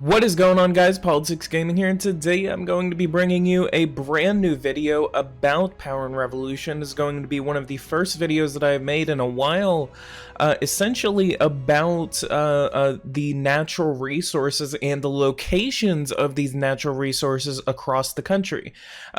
What is going on, guys? PoliticsGaming here, and today I'm going to be bringing you a brand new video about Power and Revolution. This is going to be one of the first videos that I have made in a while, essentially about the natural resources and the locations of these natural resources across the country.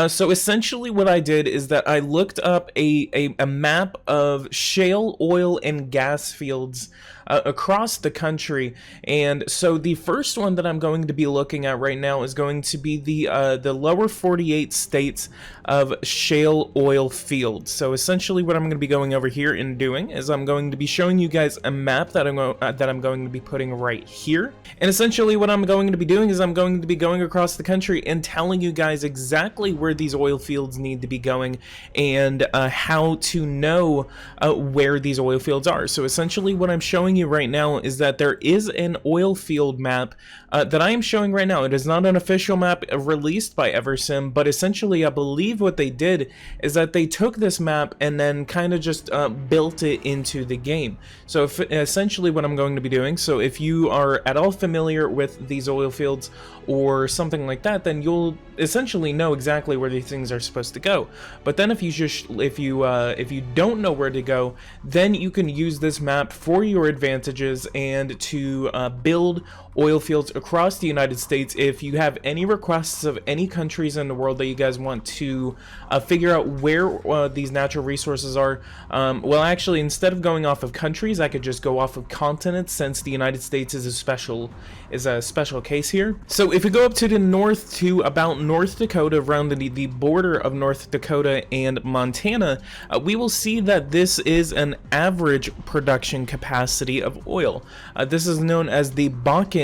So essentially what I did is that I looked up a map of shale oil and gas fields across the country, and so the first one that I'm going to be looking at right now is going to be the lower 48 states of shale oil fields. So essentially what I'm going to be going over here and doing is I'm going to be showing you guys a map that I'm going to be putting right here, and essentially what I'm going to be doing is I'm going to be going across the country and telling you guys exactly where these oil fields need to be going and how to know where these oil fields are. So essentially what I'm showing you right now is that there is an oil field map that I am showing right now. It is not an official map released by Eversim, but essentially I believe what they did is that they took this map and then kind of just built it into the game. So essentially what I'm going to be doing, so if you are at all familiar with these oil fields or something like that, then you'll essentially know exactly where these things are supposed to go. But then if you don't know where to go, then you can use this map for your advantages and to build oil fields across the United States. If you have any requests of any countries in the world that you guys want to figure out where these natural resources are, well, actually, instead of going off of countries, I could just go off of continents, since the United States is a special case here. So if we go up to the north to about North Dakota, around the border of North Dakota and Montana, we will see that this is an average production capacity of oil. This is known as the Bakken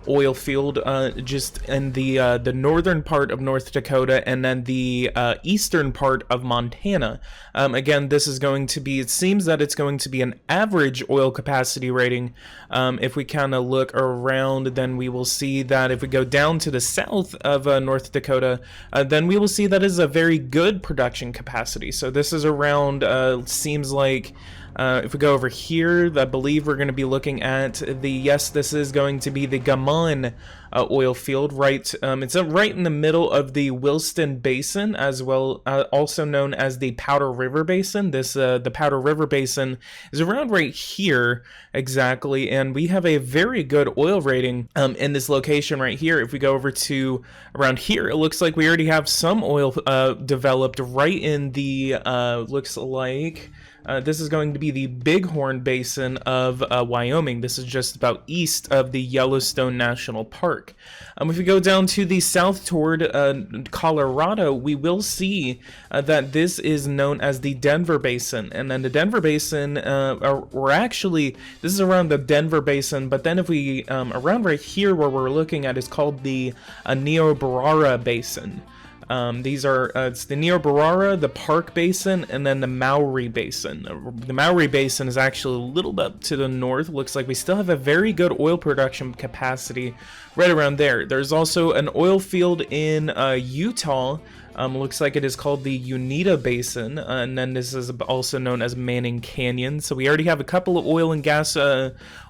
oil field, just in the northern part of North Dakota, and then the eastern part of Montana. Again, this is going to be, it seems that it's going to be an average oil capacity rating. If we kind of look around, then we will see that if we go down to the south of North Dakota, then we will see that is a very good production capacity. So this is around, seems like, if we go over here, I believe we're going to be looking at this is going to be the Gaman oil field, right? It's right in the middle of the Williston Basin, as well, also known as the Powder River Basin. The Powder River Basin is around right here, exactly, and we have a very good oil rating in this location right here. If we go over to around here, it looks like we already have some oil developed right in the, looks like, this is going to be the Bighorn Basin of Wyoming. This is just about east of the Yellowstone National Park. If we go down to the south toward Colorado, we will see that this is known as the Denver Basin. And then the Denver Basin, this is around the Denver Basin, but then if we, around right here where we're looking at is called the Niobrara Basin. These are, it's the Niobrara, the Park Basin, and then the Maury Basin. The Maury Basin is actually a little bit to the north. Looks like we still have a very good oil production capacity right around there. There's also an oil field in Utah. Looks like it is called the Uinta Basin, and then this is also known as Manning Canyon. So we already have a couple of oil and gas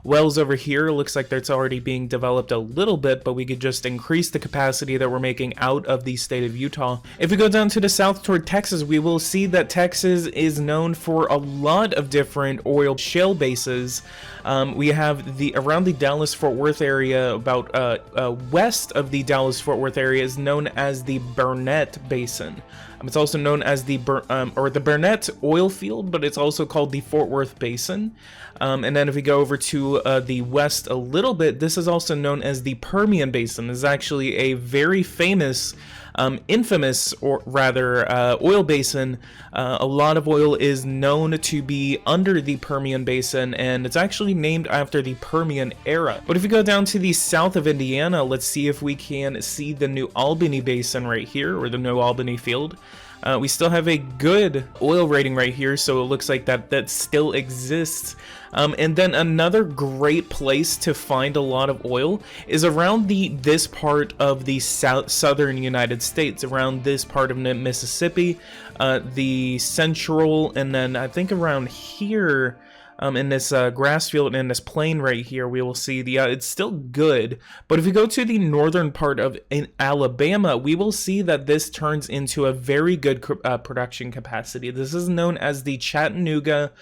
wells over here. Looks like that's already being developed a little bit, but we could just increase the capacity that we're making out of the state of Utah. If we go down to the south toward Texas, we will see that Texas is known for a lot of different oil shale bases. We have around the Dallas-Fort Worth area, about west of the Dallas-Fort Worth area, is known as the Burnett Basin. It's also known as the Burnett oil field, but it's also called the Fort Worth Basin. And then if we go over to the west a little bit, this is also known as the Permian Basin. This is actually a very famous, infamous, or rather, oil basin. A lot of oil is known to be under the Permian Basin, and it's actually named after the Permian era. But if we go down to the south of Indiana, let's see if we can see the New Albany Basin right here, or the New Albany field. We still have a good oil rating right here, so it looks like that still exists. And then another great place to find a lot of oil is around this part of the southern United States, around this part of Mississippi, the central, and then I think around here in this grass field in this plain right here, we will see the it's still good. But if we go to the northern part of Alabama, we will see that this turns into a very good production capacity. This is known as the Chattanooga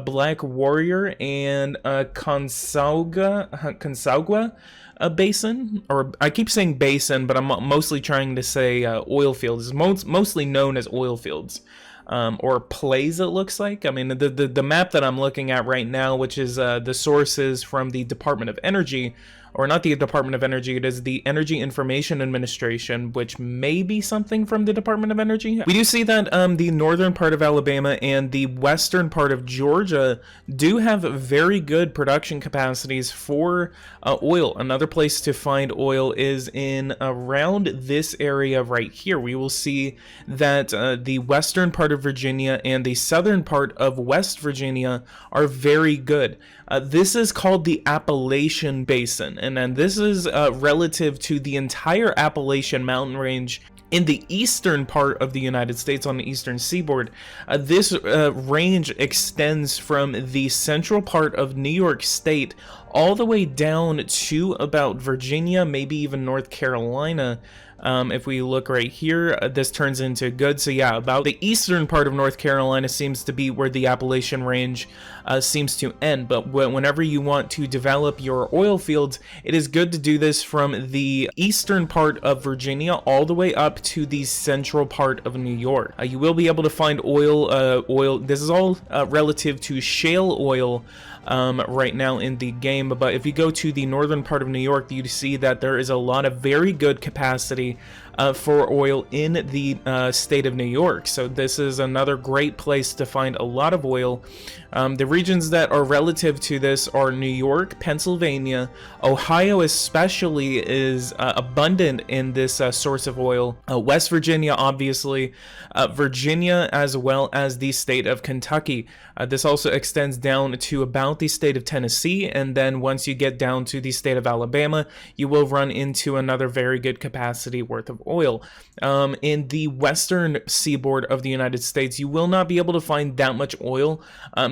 Black Warrior and Consagua basin, or I keep saying basin, but I'm mostly trying to say oil fields. It's mostly known as oil fields. Or plays, it looks like. I mean, the map that I'm looking at right now, which is the sources from the Department of Energy, or not the Department of Energy, it is the Energy Information Administration, which may be something from the Department of Energy. We do see that the northern part of Alabama and the western part of Georgia do have very good production capacities for oil. Another place to find oil is in around this area right here. We will see that the western part of Virginia and the southern part of West Virginia are very good. This is called the Appalachian Basin, and then this is relative to the entire Appalachian mountain range in the eastern part of the United States on the eastern seaboard. This range extends from the central part of New York State all the way down to about Virginia, maybe even North Carolina. If we look right here, this turns into good. So yeah, about the eastern part of North Carolina seems to be where the Appalachian Range seems to end. But whenever you want to develop your oil fields, it is good to do this from the eastern part of Virginia all the way up to the central part of New York. You will be able to find oil. This is all relative to shale oil right now in the game, but if you go to the northern part of New York, you see that there is a lot of very good capacity for oil in the state of New York. So this is another great place to find a lot of oil. The regions that are relative to this are New York, Pennsylvania, Ohio especially is abundant in this source of oil, West Virginia obviously, Virginia, as well as the state of Kentucky. This also extends down to about the state of Tennessee, and then once you get down to the state of Alabama, you will run into another very good capacity worth of oil. In the western seaboard of the United States, you will not be able to find that much oil.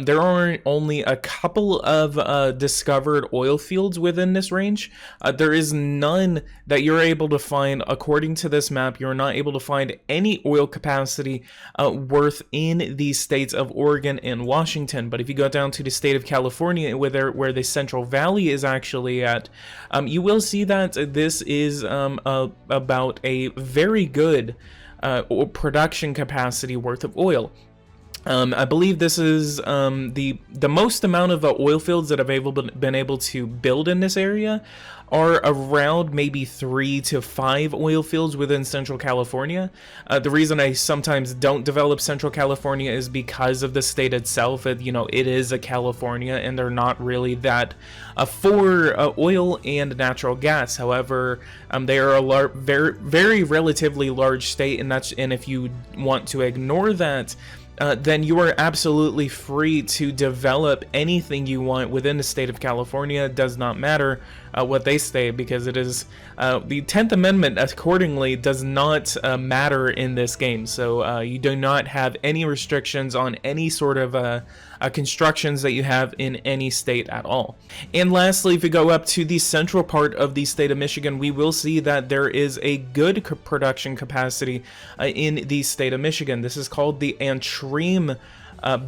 There are only a couple of discovered oil fields within this range. There is none that you're able to find. According to this map, you're not able to find any oil capacity worth in the states of Oregon and Washington. But if you go down to the state of California, where the Central Valley is actually at, you will see that this is about a very good production capacity worth of oil. I believe this is the most amount of oil fields that I've been able to build in this area are around maybe 3 to 5 oil fields within Central California. The reason I sometimes don't develop Central California is because of the state itself. It is a California, and they're not really that for oil and natural gas. However, they are a very relatively large state, and if you want to ignore that, then you are absolutely free to develop anything you want within the state of California. It does not matter what they say, because it is the 10th Amendment accordingly does not matter in this game. So you do not have any restrictions on any sort of constructions that you have in any state at all. And lastly, if you go up to the central part of the state of Michigan, we will see that there is a good production capacity in the state of Michigan. This is called the Antrim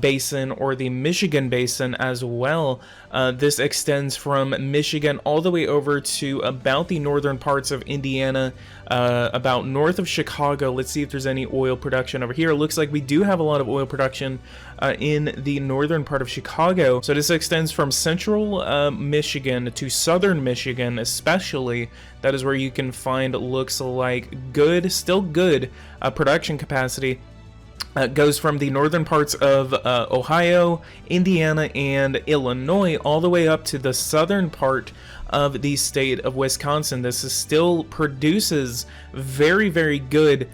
Basin, or the Michigan Basin as well. This extends from Michigan all the way over to about the northern parts of Indiana, about north of Chicago. Let's see if there's any oil production over here. It looks like we do have a lot of oil production in the northern part of Chicago. So this extends from central Michigan to southern Michigan especially. That is where you can find, looks like, still good production capacity. Goes from the northern parts of Ohio, Indiana, and Illinois all the way up to the southern part of the state of Wisconsin. This still produces very good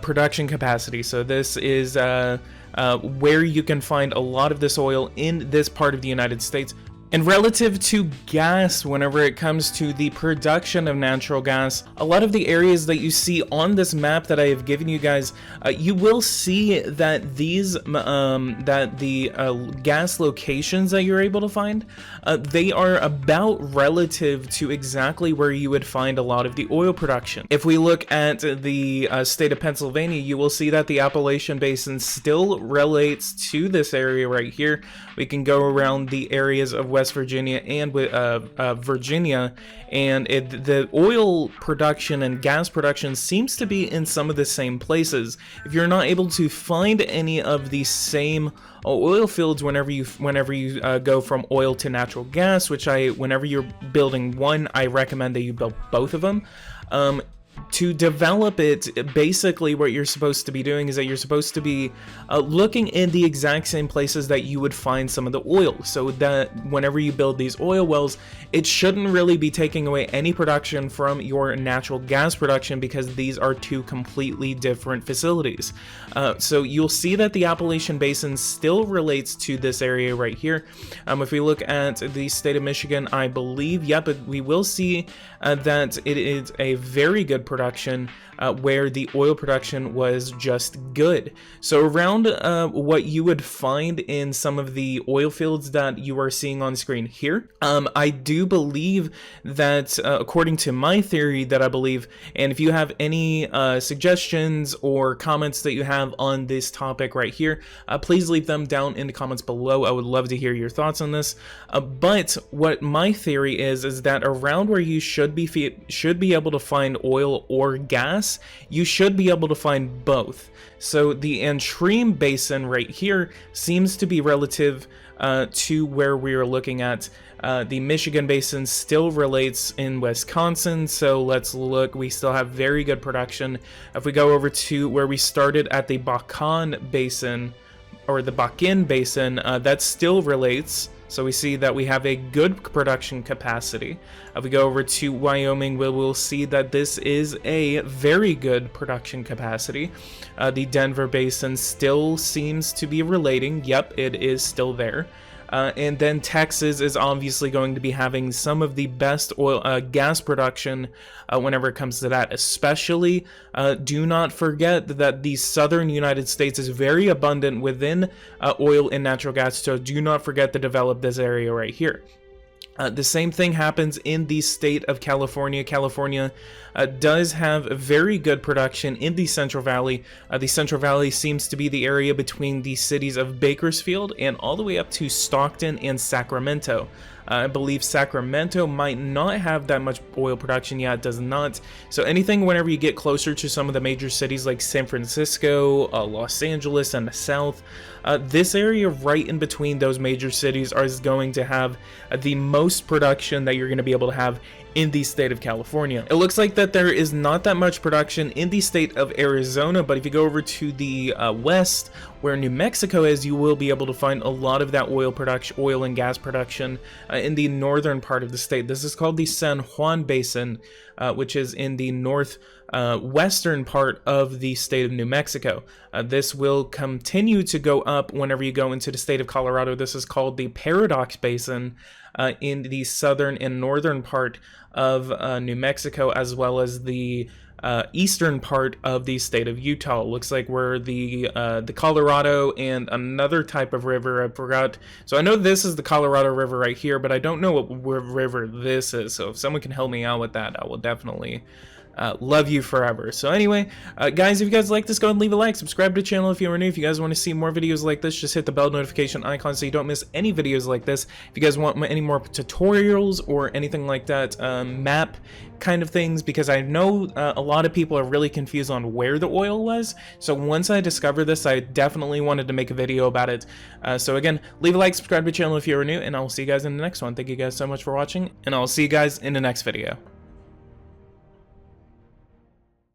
production capacity. So this is where you can find a lot of this oil in this part of the United States. And relative to gas, whenever it comes to the production of natural gas, a lot of the areas that you see on this map that I have given you guys, you will see that these, gas locations that you're able to find, they are about relative to exactly where you would find a lot of the oil production. If we look at the state of Pennsylvania, you will see that the Appalachian basin still relates to this area right here. We can go around the areas of West Virginia and Virginia, and the oil production and gas production seems to be in some of the same places. If you're not able to find any of the same oil fields whenever you go from oil to natural gas, which whenever you're building one, I recommend that you build both of them. To develop it, basically what you're supposed to be doing is that you're supposed to be looking in the exact same places that you would find some of the oil, so that whenever you build these oil wells, it shouldn't really be taking away any production from your natural gas production, because these are two completely different facilities. So you'll see that the Appalachian Basin still relates to this area right here. If we look at the state of Michigan, I believe, but we will see that it is a very good production, where the oil production was just good. So around what you would find in some of the oil fields that you are seeing on screen here, I do believe that according to my theory that I believe, and if you have any suggestions or comments that you have on this topic right here, please leave them down in the comments below. I would love to hear your thoughts on this. But what my theory is that around where you should be able to find oil or gas, you should be able to find both. So the Antrim Basin right here seems to be relative to where we are looking at. The Michigan Basin still relates in Wisconsin, so let's look. We still have very good production. If we go over to where we started at the Bakken Basin, or the Bakken Basin, that still relates. So we see that we have a good production capacity. If we go over to Wyoming, we will see that this is a very good production capacity. The Denver Basin still seems to be relating. Yep, it is still there. And then Texas is obviously going to be having some of the best oil gas production whenever it comes to that. Especially, do not forget that the southern United States is very abundant within oil and natural gas, so do not forget to develop this area right here. The same thing happens in the state of California. California does have very good production in the Central Valley. The Central Valley seems to be the area between the cities of Bakersfield and all the way up to Stockton and Sacramento. I believe Sacramento might not have that much oil production. Yeah, it does not. So anything whenever you get closer to some of the major cities like San Francisco, Los Angeles, and the South, this area right in between those major cities is going to have the most production that you're going to be able to have in the state of California. It looks like that there is not that much production in the state of Arizona, but if you go over to the west, where New Mexico is, you will be able to find a lot of that oil and gas production in the northern part of the state. This is called the San Juan Basin, which is in the western part of the state of New Mexico. This will continue to go up whenever you go into the state of Colorado. This is called the Paradox Basin in the southern and northern part of New Mexico, as well as the eastern part of the state of Utah. It looks like we're the Colorado and another type of river. I forgot. So I know this is the Colorado River right here, but I don't know what river this is. So if someone can help me out with that, I will definitely love you forever. So anyway, guys, if you guys like this, go and leave a like, subscribe to the channel if you are new. If you guys want to see more videos like this, just hit the bell notification icon so you don't miss any videos like this. If you guys want any more tutorials or anything like that, map kind of things, because I know a lot of people are really confused on where the oil was. So once I discovered this, I definitely wanted to make a video about it. So again, leave a like, subscribe to the channel if you are new, and I will see you guys in the next one. Thank you guys so much for watching, and I'll see you guys in the next video.